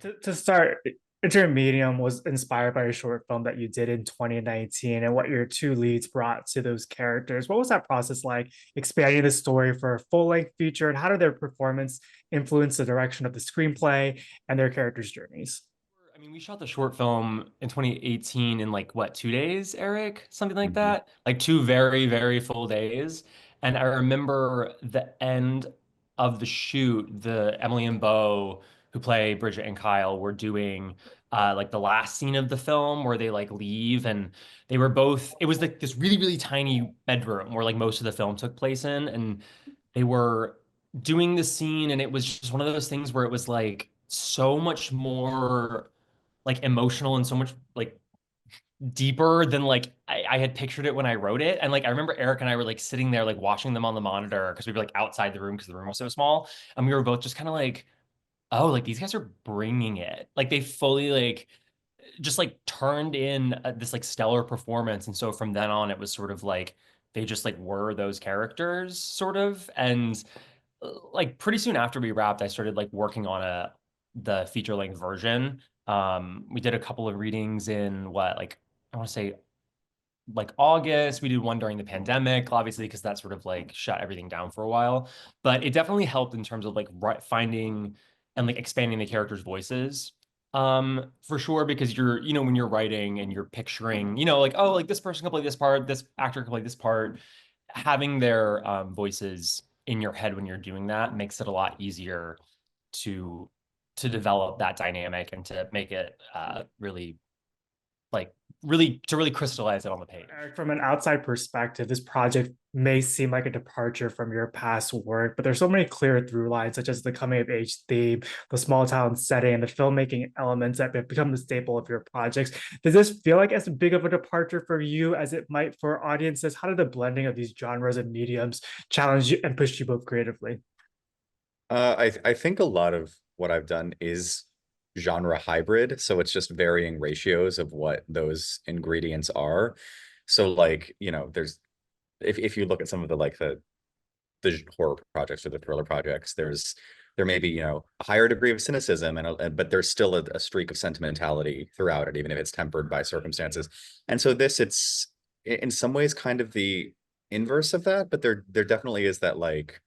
To start, Intermedium was inspired by a short film that you did in 2019 and what your two leads brought to those characters. What was that process like, expanding the story for a full-length feature, and how did their performance influence the direction of the screenplay and their characters' journeys? I mean, we shot the short film in 2018 in like what, 2 days, Eric? Something like Mhm. that. Like two very, very full days. And I remember the end of the shoot, the Emily and Bo, who play Bridget and Kyle, were doing like the last scene of the film where they like leave and they were both, it was like this really, really tiny bedroom where like most of the film took place in. And they were doing the scene and it was just one of those things where it was like so much more like emotional and so much like deeper than like I had pictured it when I wrote it. And like I remember Eric and I were like sitting there like watching them on the monitor because we were like outside the room because the room was so small. And we were both just kind of like, oh, like these guys are bringing it. Like they fully like just like turned in this like stellar performance. And so from then on, it was sort of like they just like were those characters sort of. And like pretty soon after we wrapped, I started like working on the feature length version. We did a couple of readings in what like I want to say like August. We did one during the pandemic, obviously, because that sort of like shut everything down for a while. But it definitely helped in terms of like finding and like expanding the characters' voices. For sure, because when you're writing and you're picturing, like, oh, like this person can play this part, this actor can play this part, having their voices in your head when you're doing that makes it a lot easier to develop that dynamic and to make it really like really crystallize it on the page. Eric, from an outside perspective, this project may seem like a departure from your past work, but there's so many clear through lines, such as the coming of age theme, the small town setting, and the filmmaking elements that have become the staple of your projects. Does this feel like as big of a departure for you as it might for audiences? How did the blending of these genres and mediums challenge you and push you both creatively? I think a lot of what I've done is genre hybrid, so it's just varying ratios of what those ingredients are. So like, there's if you look at some of the horror projects or the thriller projects, there may be, a higher degree of cynicism but there's still a streak of sentimentality throughout it, even if it's tempered by circumstances. And so it's in some ways kind of the inverse of that, but there definitely is that like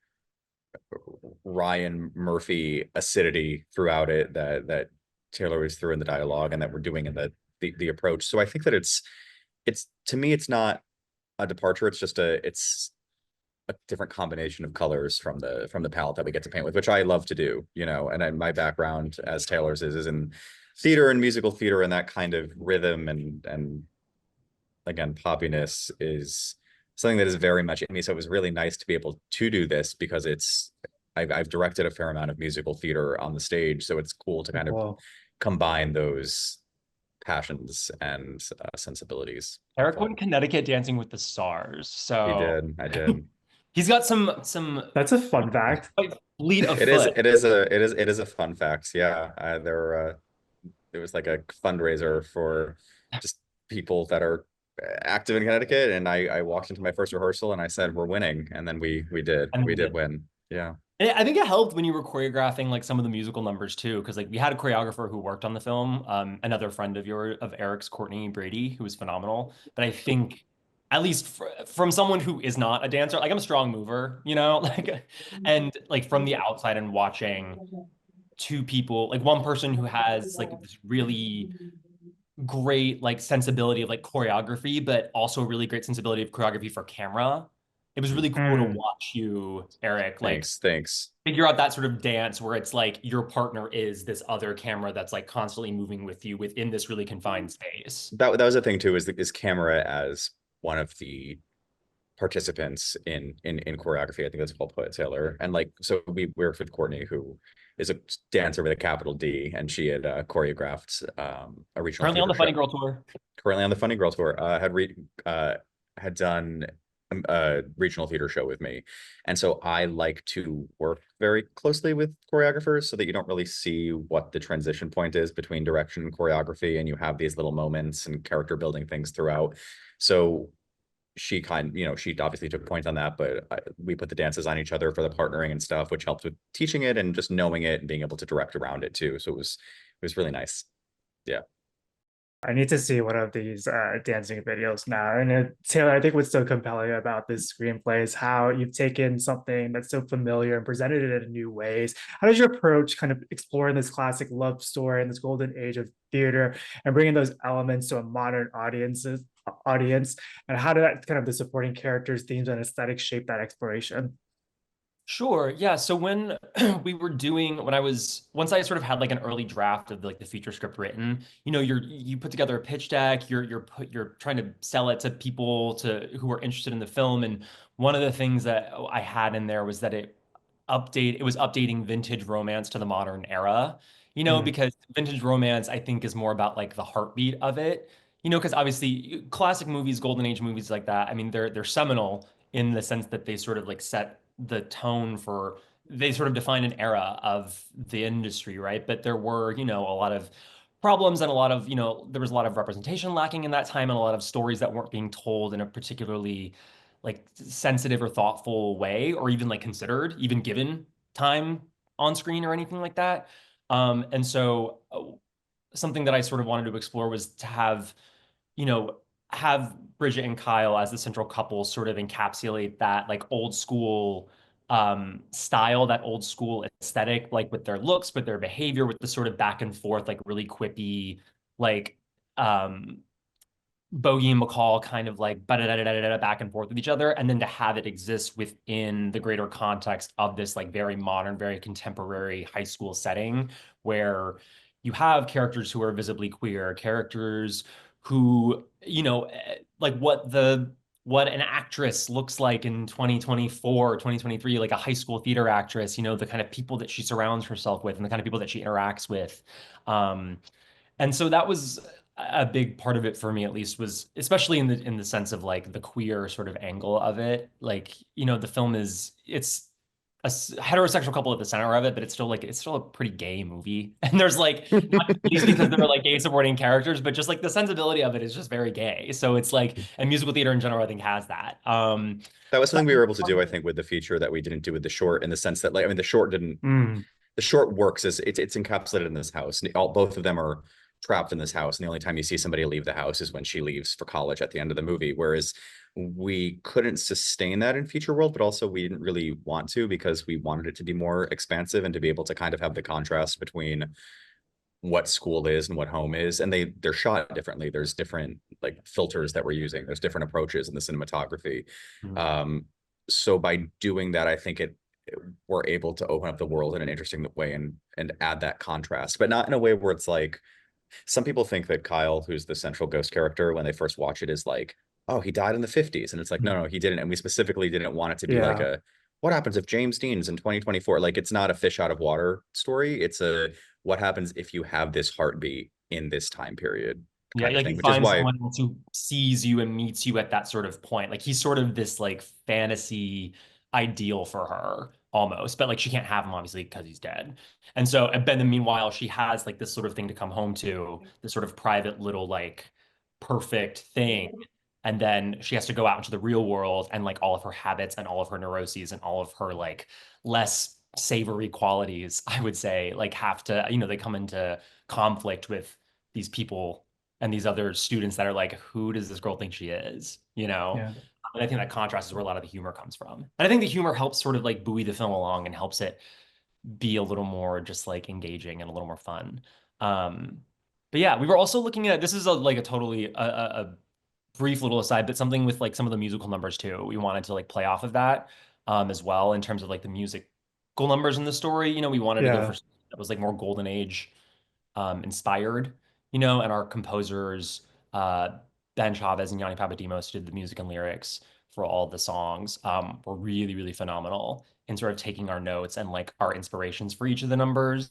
Ryan Murphy acidity throughout it that Taylor was through in the dialogue and that we're doing in the approach. So I think that it's to me it's not a departure. It's a different combination of colors from the palette that we get to paint with, which I love to do, and my background as Taylor's is in theater and musical theater, and that kind of rhythm and again poppiness is something that is very much in me. So it was really nice to be able to do this because I've directed a fair amount of musical theater on the stage, so it's cool to kind of Well, combine those passions and sensibilities. Eric Fun. went Connecticut Dancing with the Stars, He so did. I did. he's got some that's a fun fact. like fleet of It is. foot. It is a fun fact. Yeah, there was like a fundraiser for just people that are active in Connecticut, and I walked into my first rehearsal and I said, "We're winning," and then we did win. Yeah. And I think it helped when you were choreographing like some of the musical numbers too, because like we had a choreographer who worked on the film, another friend of Eric's, Courtney Brady, who was phenomenal. But I think, at least from someone who is not a dancer, like I'm a strong mover, like, and like from the outside and watching two people, like one person who has like this really great like sensibility of like choreography, but also really great sensibility of choreography for camera. It was really cool to Mm. watch you, Eric, like Thanks. figure out that sort of dance where it's like your partner is this other camera that's like constantly moving with you within this really confined space. That was the thing too, is camera as one of the participants in choreography. I think that's well put, Taylor. And like, so we worked with Courtney, who is a dancer with a capital D, and she had choreographed a regional Currently on theater the Funny show. Girl tour. Currently on the Funny Girl tour, had done a regional theater show with me, and so I like to work very closely with choreographers so that you don't really see what the transition point is between direction and choreography, and you have these little moments and character building things throughout. So she obviously took point on that, but we put the dances on each other for the partnering and stuff, which helped with teaching it and just knowing it and being able to direct around it too. So it was really nice. Yeah. I need to see one of these dancing videos now. And Taylor, I think what's so compelling about this screenplay is how you've taken something that's so familiar and presented it in new ways. How does your approach kind of exploring this classic love story and this golden age of theater and bringing those elements to a modern audience? And how did that kind of the supporting characters, themes, and aesthetics shape that exploration? Sure. Yeah. So when when I was, once I sort of had like an early draft of like the feature script written, you put together a pitch deck, you're trying to sell it to people who are interested in the film. And one of the things that I had in there was that it was updating vintage romance to the modern era, Mm, because vintage romance, I think, is more about like the heartbeat of it, because obviously classic movies, golden age movies like that, I mean, they're seminal in the sense that they sort of like set the tone for, they sort of define an era of the industry, right? But there were, a lot of problems and a lot of, there was a lot of representation lacking in that time and a lot of stories that weren't being told in a particularly like sensitive or thoughtful way, or even like considered, even given time on screen or anything like that. And so something that I sort of wanted to explore was to you know, have Bridget and Kyle as the central couple sort of encapsulate that like old school style, that old school aesthetic, like with their looks, with their behavior, with the sort of back and forth, like really quippy, like um Bogey and McCall kind of like back and forth with each other, and then to have it exist within the greater context of this like very modern, very contemporary high school setting where you have characters who are visibly queer, characters who, like what an actress looks like in 2024 or 2023, like a high school theater actress, the kind of people that she surrounds herself with and the kind of people that she interacts with. Um, and so that was a big part of it for me, at least, was especially in the sense of like the queer sort of angle of it. Like, the film it's heterosexual couple at the center of it, but it's still a pretty gay movie. And there's like not just because there are like gay supporting characters, but just like the sensibility of it is just very gay. So it's like, and musical theater in general, I think has that. That was So something we were able to do, I think, with the feature that we didn't do with the short, in the sense that, like, I mean, mm, the short works as it's encapsulated in this house. Both of them are trapped in this house, and the only time you see somebody leave the house is when she leaves for college at the end of the movie. Whereas we couldn't sustain that in Future World, but also we didn't really want to, because we wanted it to be more expansive and to be able to kind of have the contrast between what school is and what home is. And they're shot differently. There's different like filters that we're using. There's different approaches in the cinematography. Mhm. Um, so by doing that, I think we're able to open up the world in an interesting way and add that contrast, but not in a way where it's like, some people think that Kyle, who's the central ghost character, when they first watch it, is like, oh, he died in the 50s. And it's like, no, no, he didn't. And we specifically didn't want it to be like yeah. a, what happens if James Dean's in 2024? Like, it's not a fish out of water story. It's a, what happens if you have this heartbeat in this time period Yeah, kind of like you thing, which is find why, someone else who sees you and meets you at that sort of point. Like he's sort of this like fantasy ideal for her almost, but like she can't have him obviously because he's dead. And so, but then meanwhile, she has like this sort of thing to come home to, this sort of private little like perfect thing. And then she has to go out into the real world and like all of her habits and all of her neuroses and all of her like less savory qualities, I would say, like have to, they come into conflict with these people and these other students that are like, who does this girl think she is? Yeah. And I think that contrast is where a lot of the humor comes from. And I think the humor helps sort of like buoy the film along and helps it be a little more just like engaging and a little more fun. Um, but yeah, we were also looking at, this is like a totally a brief little aside, but something with like some of the musical numbers too. We wanted to like play off of that as well in terms of like the musical numbers in the story. We wanted to go for Yeah. something that was like more golden age inspired, and our composers, Ben Chavez and Yanni Papadimos, who did the music and lyrics for all the songs, were really, really phenomenal in sort of taking our notes and like our inspirations for each of the numbers.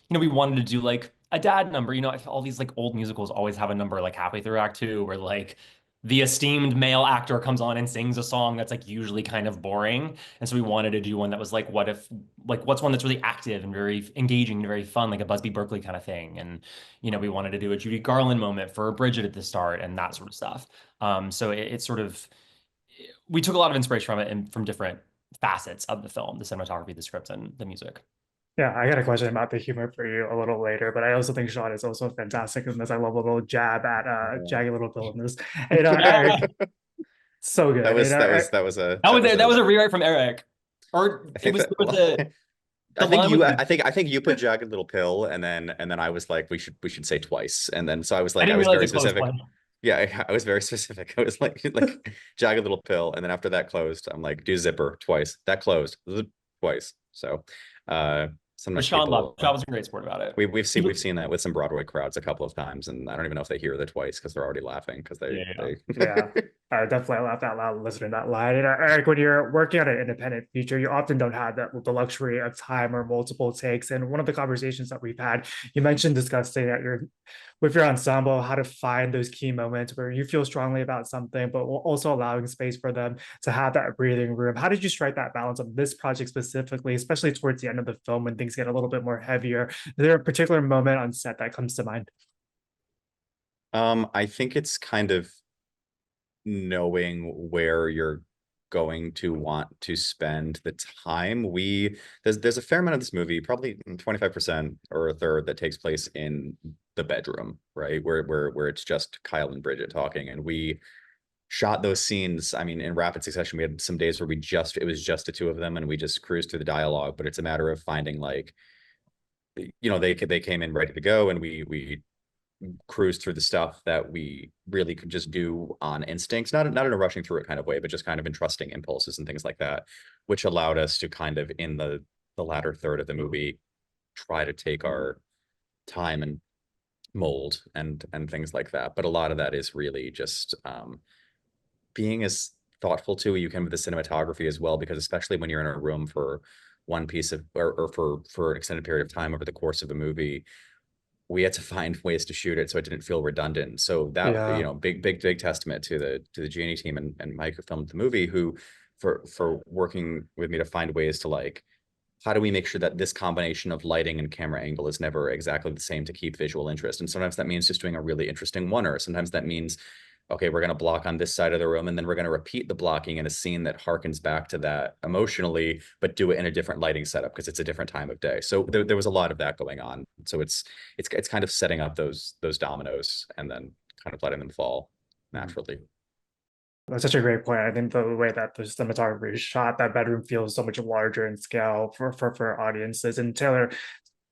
We wanted to do like a dad number. All these like old musicals always have a number like halfway through act two where like the esteemed male actor comes on and sings a song that's like usually kind of boring. And so we wanted to do one that was like, what's one that's really active and very engaging and very fun, like a Busby Berkeley kind of thing. And, we wanted to do a Judy Garland moment for Bridget at the start and that sort of stuff. So it sort of, we took a lot of inspiration from it and from different facets of the film, the cinematography, the script, and the music. Yeah, I got a question about the humor for you a little later, but I also think Sean is also fantastic in this. I love a little jab at Yeah. Jagged Little Pill in this. Eric, so That good. was that was that was a That that was was that a was a rewrite from Eric, or I it think was that there was the I think line with you the. I think you put jagged little pill and then I was like we should say twice and then so I was I like I didn't was realize very it closed specific. one. Yeah, I was very specific. I was like jagged little pill and then after that closed I'm like do zipper twice. That closed twice. So uh But sometimes Sean loved. people Sean was a great sport about it. we've He we've was, seen that with some Broadway crowds a couple of times and I don't even know if they hear the twice because they're already laughing because yeah, yeah. they Yeah, I definitely laughed out loud listening to that line. Eric, when you're working on an independent feature, you often don't have the luxury of time or multiple takes. And one of the conversations that we've had, you mentioned discussing that you're with your ensemble, how to find those key moments where you feel strongly about something, but also allowing space for them to have that breathing room. How did you strike that balance on this project specifically, especially towards the end of the film when things get a little bit more heavier? Is there a particular moment on set that comes to mind? I think it's kind of knowing where you're going to want to spend the time. There's a fair amount of this movie, probably 25% or a third that takes place in the bedroom, right? Where it's just Kyle and Bridget talking. And we shot those scenes, I mean, in rapid succession. We had some days where it was just the two of them and we just cruised through the dialogue, but it's a matter of finding like, they came in ready to go and we cruise through the stuff that we really could just do on instincts, not in a rushing through it kind of way, but just kind of in trusting impulses and things like that, which allowed us to kind of in the latter third of the movie try to take our time and mold and things like that. But a lot of that is really just being as thoughtful to you can with the cinematography as well, because especially when you're in a room for one piece of or for an extended period of time over the course of a movie, we had to find ways to shoot it so it didn't feel redundant. So that, Yeah. big testament to the Genie team and Mike who filmed the movie, who for working with me to find ways to like, how do we make sure that this combination of lighting and camera angle is never exactly the same to keep visual interest? And sometimes that means just doing a really interesting one, or sometimes that means, okay, we're going to block on this side of the room and then we're going to repeat the blocking in a scene that harkens back to that emotionally, but do it in a different lighting setup because it's a different time of day. So there was a lot of that going on. So it's kind of setting up those dominoes and then kind of letting them fall naturally. That's such a great point. I think the way that the cinematography is shot, that bedroom feels so much larger in scale for audiences. And Taylor,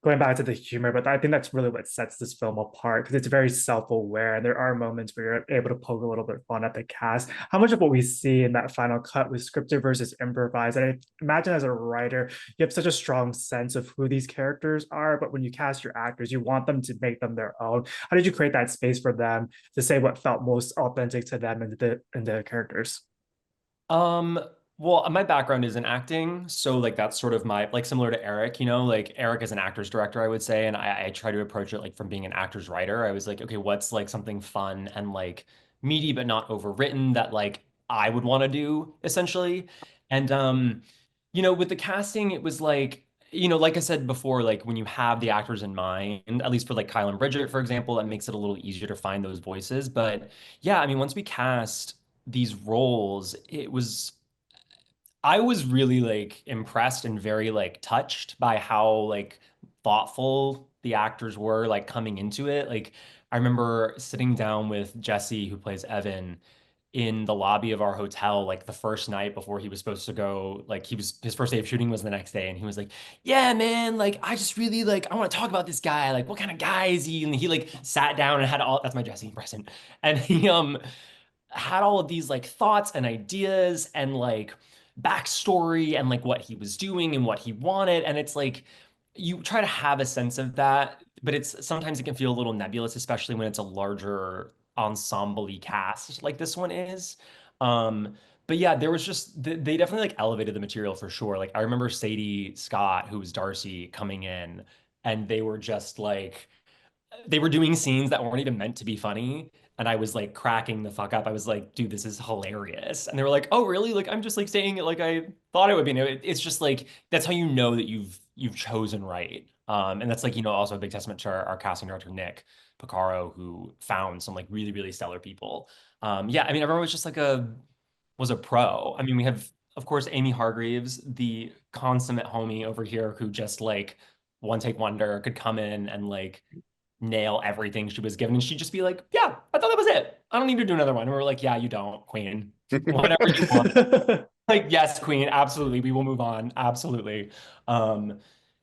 going back to the humor, but I think that's really what sets this film apart because it's very self-aware. And there are moments where you're able to poke a little bit fun at the cast. How much of what we see in that final cut was scripted versus improvised? And I imagine as a writer, you have such a strong sense of who these characters are, but when you cast your actors, you want them to make them their own. How did you create that space for them to say what felt most authentic to them and the characters? Um, well, my background is in acting, so like that's sort of my like similar to Eric, like Eric is an actor's director, I would say, and I try to approach it like from being an actor's writer. I was like, okay, what's like something fun and like meaty but not overwritten that like I would want to do essentially. And with the casting, it was like, like I said before, like when you have the actors in mind, at least for like Kyle and Bridget, for example, that makes it a little easier to find those voices. But yeah, I mean, once we cast these roles, I was really like impressed and very like touched by how like thoughtful the actors were like coming into it. Like I remember sitting down with Jesse, who plays Evan, in the lobby of our hotel like the first night before he was supposed to go, like his first day of shooting was the next day, and he was like, yeah man, like I just really like I want to talk about this guy, like what kind of guy is he? And he like sat down and had all, that's my Jesse present, and he had all of these like thoughts and ideas and like backstory and like what he was doing and what he wanted. And it's like you try to have a sense of that, but it's sometimes it can feel a little nebulous, especially when it's a larger ensemble cast like this one is. Um, but yeah, there was just they definitely like elevated the material for sure. Like I remember Sadie Scott, who was Darcy, coming in, and they were just like they were doing scenes that weren't even meant to be funny. And I was like cracking the fuck up. I was like, dude, this is hilarious. And they were like, oh, really? Like, I'm just like saying it like I thought it would be. It's just like, that's how you know that you've chosen right. And that's like, also a big testament to our casting director, Nick Picaro, who found some like really, really stellar people. Yeah, I mean, everyone was just like was a pro. I mean, we have of course, Amy Hargreaves, the consummate homie over here who just like one take wonder could come in and like nail everything she was given. And she'd just be like, yeah, I thought that was it. I don't need to do another one. And we're like, yeah, you don't, Queen. Whatever you want. Like, yes, Queen, absolutely. We will move on. Absolutely. Um,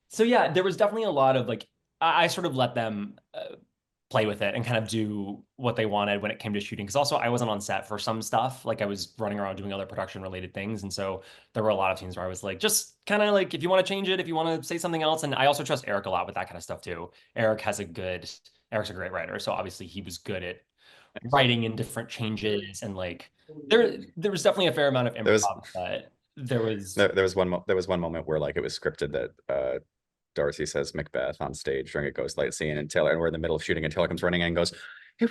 so yeah, there was definitely a lot of like I sort of let them play with it and kind of do what they wanted when it came to shooting. Because also I wasn't on set for some stuff. Like I was running around doing other production related things. And so there were a lot of scenes where I was like, just kind of like, if you want to change it, if you want to say something else. And I also trust Eric a lot with that kind of stuff too. Eric's a great writer. So obviously he was good at writing in different changes and like there was definitely a fair amount of There was improv, but there was there was one moment where like it was scripted that Darcy says Macbeth on stage during a ghost light scene, and Taylor, and we're in the middle of shooting, and Taylor comes running in and goes, "Hey,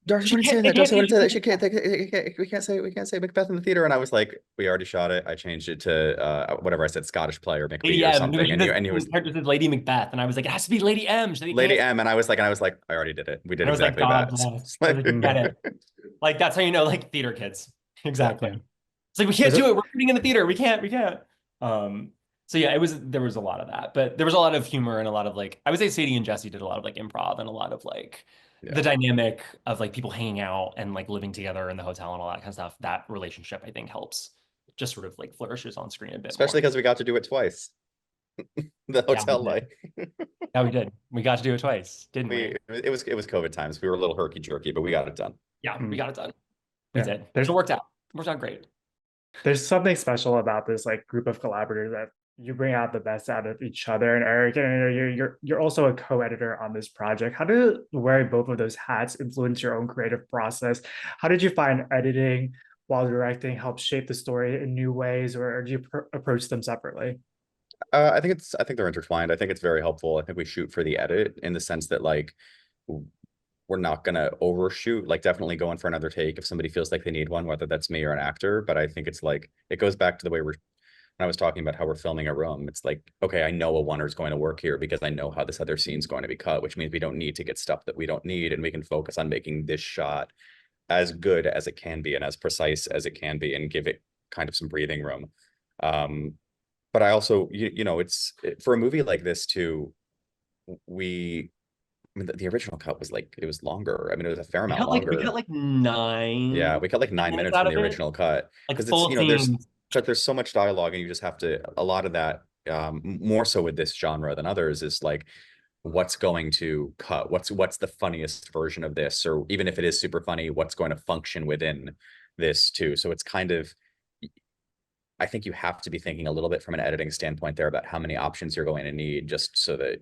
Darcy she wouldn't can't say they that. can't Darcy say wouldn't say that. she can't. We can't say Macbeth in the theater." And I was like, "We already shot it. I changed it to whatever I said, Scottish play or Lady McBee or M. something." And he The was character says Lady Macbeth, and I was like, it has to be Lady M. She Lady can't. M, and I was like, I already did it. We did And I was like, exactly God that. bless. I was like, get it. Like that's how you know, like theater kids. Yeah. Exactly. It's like we can't There's do a, it. We're shooting in the theater. We can't. So yeah, there was a lot of that, but there was a lot of humor and a lot of like I would say Sadie and Jesse did a lot of like improv and a lot of like the Yeah. dynamic of like people hanging out and like living together in the hotel and all that kind of stuff. That relationship I think helps just sort of like flourishes on screen a bit more. Especially because we got to do it twice. The Yeah, we hotel did. life. Yeah, we did. We got to do it twice, didn't we? It was COVID times. We were a little herky jerky, but we got it done. Yeah, we mm, got it done. We yeah, did. It worked out. It worked out great. there's something special about this like group of collaborators that you bring out the best out of each other. And Eric, and you're also a co-editor on this project. How did wearing both of those hats influence your own creative process? How did you find editing while directing help shape the story in new ways, or do you approach them separately? I think they're intertwined. I think it's very helpful. I think we shoot for the edit in the sense that like we're not gonna overshoot. Like definitely going for another take if somebody feels like they need one, whether that's me or an actor. But I think it's like it goes back to the way we're when I was talking about how we're filming a room. It's like, okay, I know a oneer is going to work here because I know how this other scene is going to be cut, which means we don't need to get stuff that we don't need, and we can focus on making this shot as good as it can be and as precise as it can be, and give it kind of some breathing room. Um, but I also, for a movie like this too, we, I mean, the original cut was like it was longer. I mean, it was a fair amount We got longer. like Yeah, nine we cut like 9 minutes out from of the it, original cut like because it's full scenes. there's so much dialogue, and you just have to a lot of that more so with this genre than others is like what's going to cut, what's the funniest version of this, or even if it is super funny, what's going to function within this too. So it's kind of I think you have to be thinking a little bit from an editing standpoint there about how many options you're going to need, just so that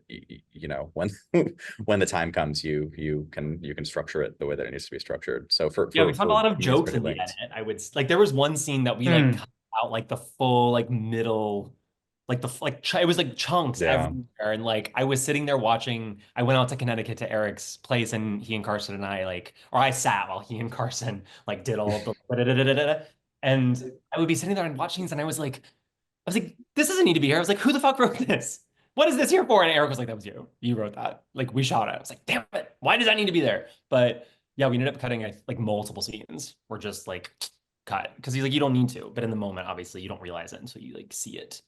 when when the time comes, you can structure it the way that it needs to be structured. So Yeah, we found a for lot of me, it's jokes pretty in the edit. linked. Like there was one scene that we like Hmm. cut out like the full like middle like it was like chunks Yeah. everywhere and like I was sitting there watching. I went out to Connecticut to Eric's place and he and Carson and I like or I sat while he and Carson like did all of the and I would be sitting there and watching these and I was like, this doesn't need to be here. I was like, who the fuck wrote this? What is this here for? And Eric was like, that was you. You wrote that. Like, we shot it. I was like, damn it. Why does that need to be there? But yeah, we ended up cutting like multiple scenes. We're just like cut because he's like, you don't need to. But in the moment, obviously, you don't realize it until you like see it.